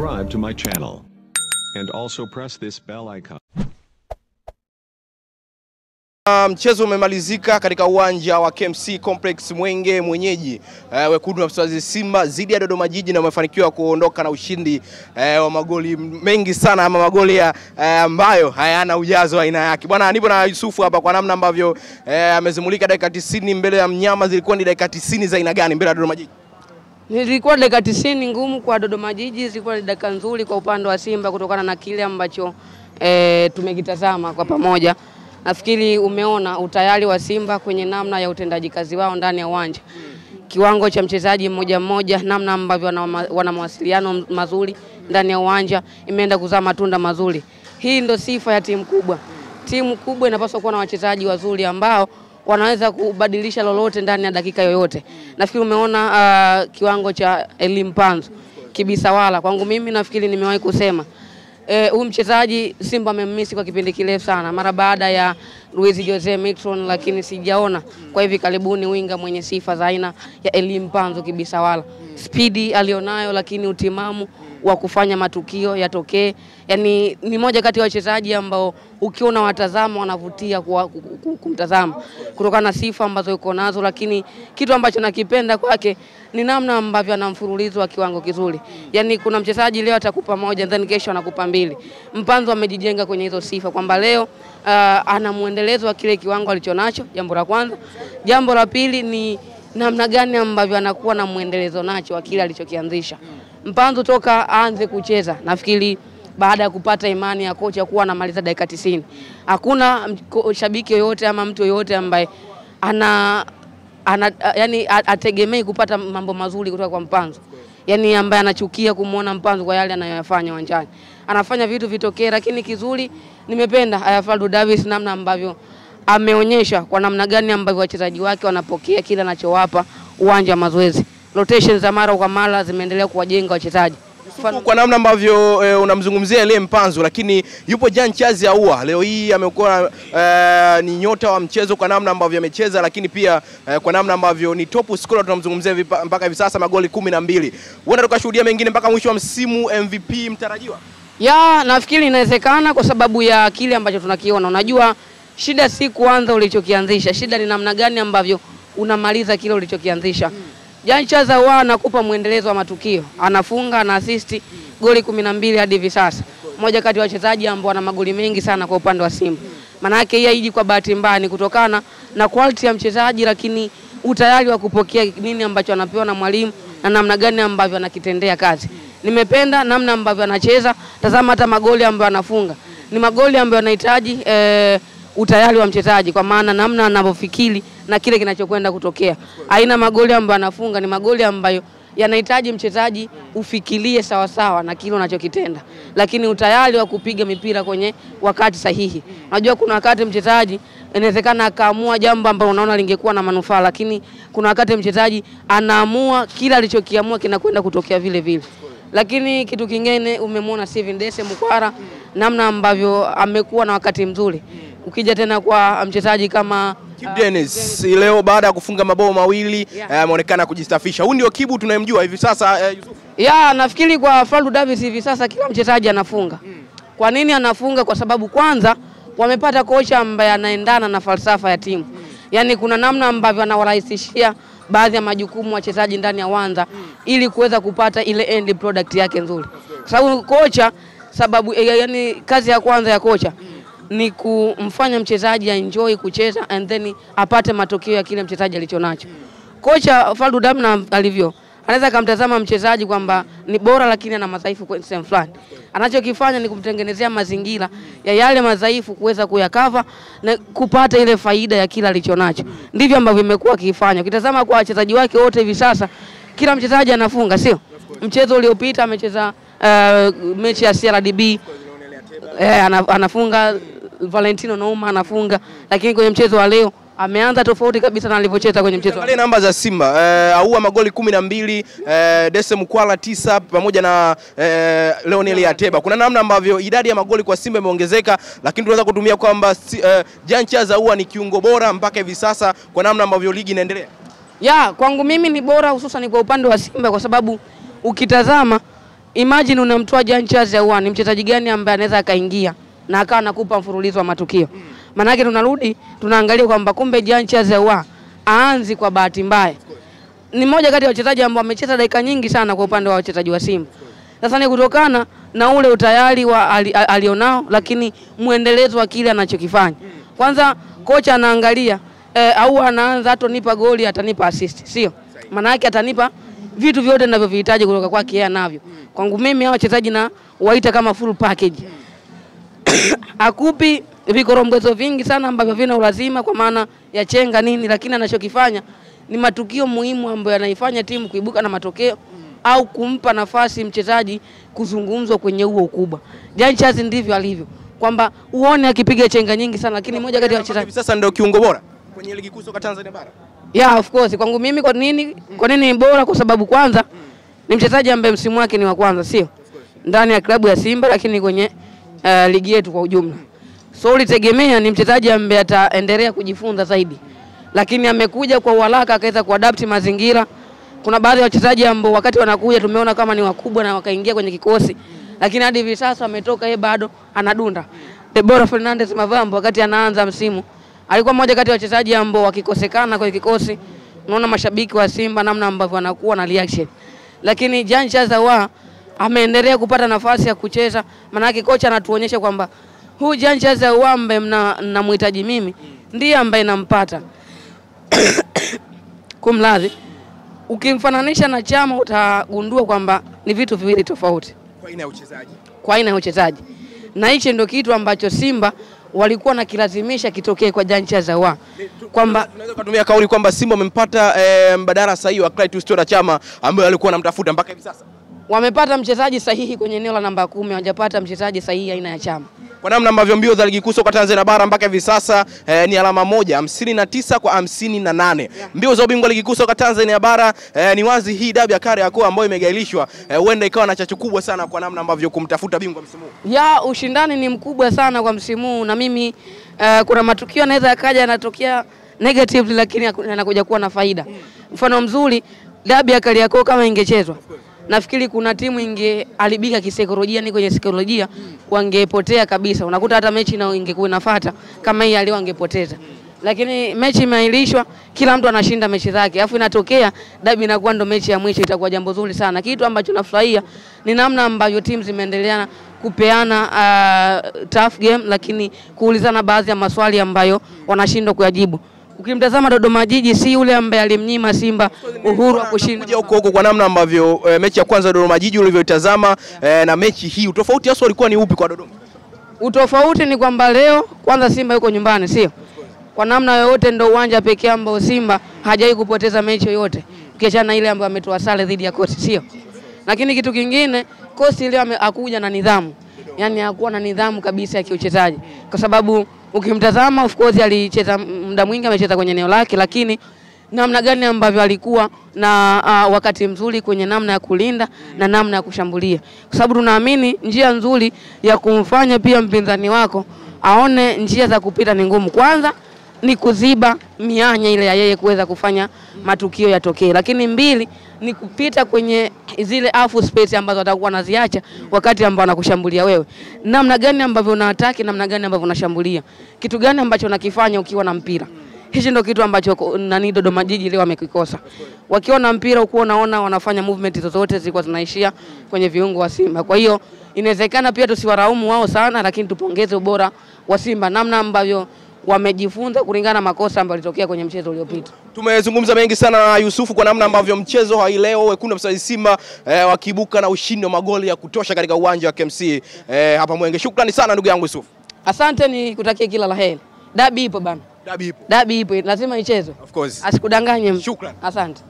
subscribe to my channel. And also press this bell icon. Mchezo umemalizika katika uwanja wa KMC Complex Mwenge, mwenyeji wekundu wa Msimbazi Simba dhidi ya Dodoma Jiji, na wamefanikiwa kuondoka na ushindi wa magoli mengi sana, ama magoli ambayo hayana ujazo aina yake. Bwana, nipo na Yusufu hapa kwa namna ambavyo amezimulika dakika 90 mbele ya mnyama. Zilikuwa ni dakika 90 za aina gani mbele ya Dodoma Jiji? Zilikuwa dakika 90 ngumu kwa Dodoma Jiji, zilikuwa ni dakika nzuri kwa upande wa Simba kutokana na kile ambacho tumekitazama kwa pamoja. Nafikiri umeona utayari wa Simba kwenye namna ya utendaji kazi wao ndani ya uwanja. Kiwango cha mchezaji mmoja mmoja, namna ambavyo wana mawasiliano mazuri ndani ya uwanja, imeenda kuzaa matunda mazuri. Hii ndio sifa ya timu kubwa. Timu kubwa inapaswa kuwa na wachezaji wazuri ambao wanaweza kubadilisha lolote ndani ya dakika yoyote. Nafikiri umeona kiwango cha Elie Mpanzu, Kibisawala. Kwangu mimi nafikiri nimewahi kusema huyu mchezaji Simba amemmisi kwa kipindi kirefu sana mara baada ya Luis Jose Miquissone, lakini sijaona kwa hivi karibuni winga mwenye sifa za aina ya Elie Mpanzu Kibisawala. Speedi alionayo, lakini utimamu wa kufanya matukio yatokee. Yani ni moja kati ya wachezaji ambao ukiona watazama wanavutia kumtazama kutokana na sifa ambazo yuko nazo, lakini kitu ambacho nakipenda kwake ni namna ambavyo ana mfululizo wa kiwango kizuri. Yani kuna mchezaji leo atakupa moja then kesho anakupa mbili. Mpanzu amejijenga kwenye hizo sifa kwamba leo ana muendelezo wa kile kiwango alichonacho, jambo la kwanza. Jambo la pili ni namna gani ambavyo anakuwa na muendelezo nacho wa kile alichokianzisha. Mpanzu toka aanze kucheza, nafikiri baada ya kupata imani ya kocha kuwa anamaliza dakika 90, hakuna shabiki yoyote ama mtu yoyote ambaye yani ategemei kupata mambo mazuri kutoka kwa Mpanzu. Yani ambaye anachukia kumuona Mpanzu kwa yale anayoyafanya uwanjani. Anafanya vitu vitokee, lakini kizuri nimependa Faldo Davis namna ambavyo ameonyesha kwa namna gani ambavyo wachezaji wake wanapokea kila anachowapa uwanja wa mazoezi. Rotations za mara kwa mara zimeendelea kuwajenga wachezaji. Kwa namna ambavyo unamzungumzia Elie Mpanzu, lakini yupo Jean Charles Ahoua leo hii amekuwa ni nyota wa mchezo kwa namna ambavyo amecheza, lakini pia kwa namna ambavyo ni top scorer tunamzungumzia mpaka hivi sasa magoli 12. Unaenda tukashuhudia mengine mpaka mwisho wa msimu, MVP mtarajiwa? Ya, nafikiri inawezekana kwa sababu ya kile ambacho tunakiona. Unajua shida si kuanza ulichokianzisha, shida ni namna gani ambavyo unamaliza kile ulichokianzisha. Jean Charles Ahoua anakupa muendelezo wa matukio. Anafunga, ana assist goli 12 hadi hivi sasa. Mmoja kati ya wachezaji ambao wana magoli mengi sana kwa upande wa Simba. Maana yake hii haiji kwa bahati mbaya, ni kutokana na quality ya mchezaji, lakini utayari wa kupokea nini ambacho anapewa na mwalimu na namna gani ambavyo anakitendea kazi. Nimependa namna ambavyo anacheza. Tazama hata magoli ambayo anafunga. Ni magoli ambayo yanahitaji utayari wa mchezaji, kwa maana namna anavyofikiri na kile kinachokwenda kutokea. Aina magoli ambayo anafunga ni magoli ambayo yanahitaji mchezaji ufikirie sawa sawa na kile unachokitenda, lakini utayari wa kupiga mipira kwenye wakati sahihi. Unajua kuna wakati mchezaji inawezekana akaamua jambo ambalo unaona lingekuwa na manufaa, lakini kuna wakati mchezaji anaamua kila alichokiamua kinakwenda kutokea vile vile. Lakini kitu kingine umemwona Steven Dese Mukwala namna ambavyo amekuwa na wakati mzuri. Ukija tena kwa mchezaji kama Kibu Denis leo baada ya kufunga mabao mawili ameonekana kujistafisha. Huyu ndio Kibu tunayemjua hivi sasa Yusuf? Ya, nafikiri kwa Faldo Davis hivi sasa kila mchezaji anafunga. Kwa nini anafunga? Kwa sababu kwanza wamepata kocha ambaye anaendana na falsafa ya timu. Yani kuna namna ambavyo anawarahisishia baadhi ya majukumu wachezaji ndani ya uwanja ili kuweza kupata ile end product yake nzuri. Kwa sababu kocha, yani kazi ya kwanza ya kocha ni kumfanya mchezaji enjoy kucheza and then apate matokeo ya kile mchezaji alichonacho. Kocha Faldo Davis alivyo, anaweza kumtazama mchezaji kwamba ni bora lakini ana madhaifu kwa sehemu fulani. Anachokifanya ni kumtengenezea mazingira ya yale madhaifu kuweza kuyakava na kupata ile faida ya kila alichonacho. Ndivyo ambavyo imekuwa akifanya. Ukitazama kwa wachezaji wake wote hivi sasa, kila mchezaji anafunga, sio? Mchezo uliopita amecheza mechi ya CRDB anafunga, Valentino Nauma anafunga, lakini kwenye mchezo wa leo ameanza tofauti kabisa na alivyocheza kwenye mchezo. Angalia namba za Simba. Ahoua magoli 12, Dese Mukwala 9 pamoja na Leonel Ateba. Kuna namna ambavyo idadi ya magoli kwa Simba imeongezeka, lakini tunaweza kutumia kwamba Jean Charles Ahoua ni kiungo bora mpaka hivi sasa kwa namna ambavyo ligi inaendelea. Ya, kwangu mimi ni bora hususan kwa upande wa Simba, kwa sababu ukitazama imagine unamtoa Jean Charles Ahoua, ni mchezaji gani ambaye anaweza akaingia na akawa anakupa mfululizo wa matukio. Maana yake tunarudi tunaangalia kwamba kumbe Jean Charles Ahoua aanzi kwa bahati mbaya. Ni mmoja kati ya wachezaji ambao amecheza dakika nyingi sana kwa upande wa wachezaji wa Simba. Sasa ni kutokana na ule utayari wa alionao, lakini muendelezo wa kile anachokifanya. Kwanza kocha anaangalia au anaanza atonipa goli atanipa assist, sio? Maana yake atanipa vitu vyote ninavyohitaji kutoka kwake yeye anavyo. Kwangu mimi hao wachezaji na waita kama full package. Akupi vikorombezo vingi sana ambavyo vina ulazima kwa maana ya chenga nini, lakini anachokifanya ni matukio muhimu ambayo yanaifanya timu kuibuka na matokeo au kumpa nafasi mchezaji kuzungumzwa kwenye huo ukubwa. Jean Charles ndivyo alivyo, kwamba uone akipiga chenga nyingi sana, lakini moja kati ya wachezaji sasa ndio kiungo bora kwenye ligi kuu soka Tanzania bara. Yeah, of course. Kwangu mimi kwa nini bora? Kwa sababu kwanza ni mchezaji ambaye msimu wake ni wa kwanza, sio? Ndani ya klabu ya Simba, lakini kwenye ligi yetu kwa ujumla. So ulitegemea ni mchezaji ambaye ataendelea kujifunza zaidi. Lakini amekuja kwa uharaka akaweza kuadapt mazingira. Kuna baadhi ya wachezaji ambao wakati wanakuja tumeona kama ni wakubwa na wakaingia kwenye kikosi. Lakini hadi hivi sasa ametoka yeye bado anadunda. Deborah Fernandez Mavambo wakati anaanza msimu alikuwa mmoja kati ya wachezaji ambao wakikosekana kwenye kikosi, unaona mashabiki wa Simba namna ambavyo wanakuwa na reaction. Lakini Jean Charles Ahoua ameendelea kupata nafasi ya kucheza, maana yake kocha anatuonyesha kwamba huyu Jean Charles Ahoua ambaye mnamhitaji mimi ndiye ambaye nampata. Kumlazi ukimfananisha na Chama utagundua kwamba ni vitu viwili tofauti kwa aina ya uchezaji. Kwa aina ya uchezaji. Na hicho ndio kitu ambacho Simba walikuwa na kilazimisha kitokee kwa Jean Charles Ahoua, kwamba tunaweza kutumia kauli kwamba Simba wamempata mbadala sahihi wa Clatous Chota Chama ambaye alikuwa anamtafuta mpaka hivi sasa. Wamepata mchezaji sahihi kwenye eneo la namba 10, hawajapata mchezaji sahihi aina ya Chama. Kwa namna ambavyo mbio za ligi kuu soka Tanzania bara mpaka hivi sasa ni alama moja, 59 kwa 58. Mbio za ubingwa ligi kuu soka Tanzania bara ni wazi hii dabi ya Kariakoo ambayo imegailishwa huenda ikawa na chachu kubwa sana kwa namna ambavyo kumtafuta bingwa msimu huu. Ya ushindani ni mkubwa sana kwa msimu huu, na mimi kuna matukio yanaweza yakaja yanatokea negatively lakini yanakuja kuwa na faida. Mfano mzuri dabi ya Kariakoo kama ingechezwa, nafikiri kuna timu ingeharibika kisaikolojia, ni kwenye saikolojia wangepotea kabisa. Unakuta hata mechi na ingekuwa inafuata kama hii leo angepoteza. Lakini mechi imeahirishwa, kila mtu anashinda mechi zake. Alafu inatokea dabi inakuwa ndo mechi ya mwisho, itakuwa jambo zuri sana. Kitu ambacho nafurahia ni namna ambavyo timu zimeendelea kupeana tough game, lakini kuulizana baadhi ya maswali ambayo wanashindwa kuyajibu. Ukimtazama Dodoma Jiji si yule ambaye alimnyima Simba uhuru wa kushinda. Kuja huko kwa namna ambavyo mechi ya kwanza Dodoma Jiji ulivyotazama na mechi hii, utofauti hasa ulikuwa ni upi kwa Dodoma? Utofauti ni kwamba leo kwanza Simba yuko nyumbani, sio? Kwa namna yoyote ndio uwanja pekee ambao Simba hajawahi kupoteza mechi yoyote, ukiachana ile ambayo ametoa sare dhidi ya Coast, sio? Lakini kitu kingine, Coast leo akuja na nidhamu. Yaani hakuwa na nidhamu kabisa ya kiuchezaji. Kwa sababu ukimtazama of course alicheza muda mwingi, amecheza kwenye eneo lake, lakini namna gani ambavyo alikuwa na wakati mzuri kwenye namna ya kulinda na namna ya kushambulia. Kwa sababu tunaamini njia nzuri ya kumfanya pia mpinzani wako aone njia za kupita ni ngumu. Kwanza ni kuziba mianya ile ya yeye kuweza kufanya matukio yatokee. Lakini mbili ni kupita kwenye zile half space ambazo atakuwa anaziacha wakati ambao anakushambulia wewe. Namna gani ambavyo unaataki, namna gani ambavyo unashambulia. Kitu gani ambacho unakifanya ukiwa na mpira. Hicho ndio kitu ambacho Dodoma Jiji leo wamekikosa. Wakiwa na mpira uko unaona wanafanya movement zozote zilikuwa zinaishia kwenye viungo wa Simba. Kwa hiyo inawezekana pia tusiwaraumu wao sana, lakini tupongeze ubora wa Simba namna ambavyo wamejifunza kulingana na makosa ambayo yalitokea kwenye mchezo uliopita. Tumezungumza mengi sana na Yusufu kwa namna ambavyo mchezo wa leo Wekundu wa Msimbazi Simba wakibuka na ushindi wa magoli ya kutosha katika uwanja wa KMC hapa Mwenge. Shukrani sana ndugu yangu Yusufu. Asante, ni kutakia kila laheri. Dabi ipo bana. Dabi ipo. Dabi ipo, lazima ichezwe. Of course. Asikudanganye. Shukrani. Asante.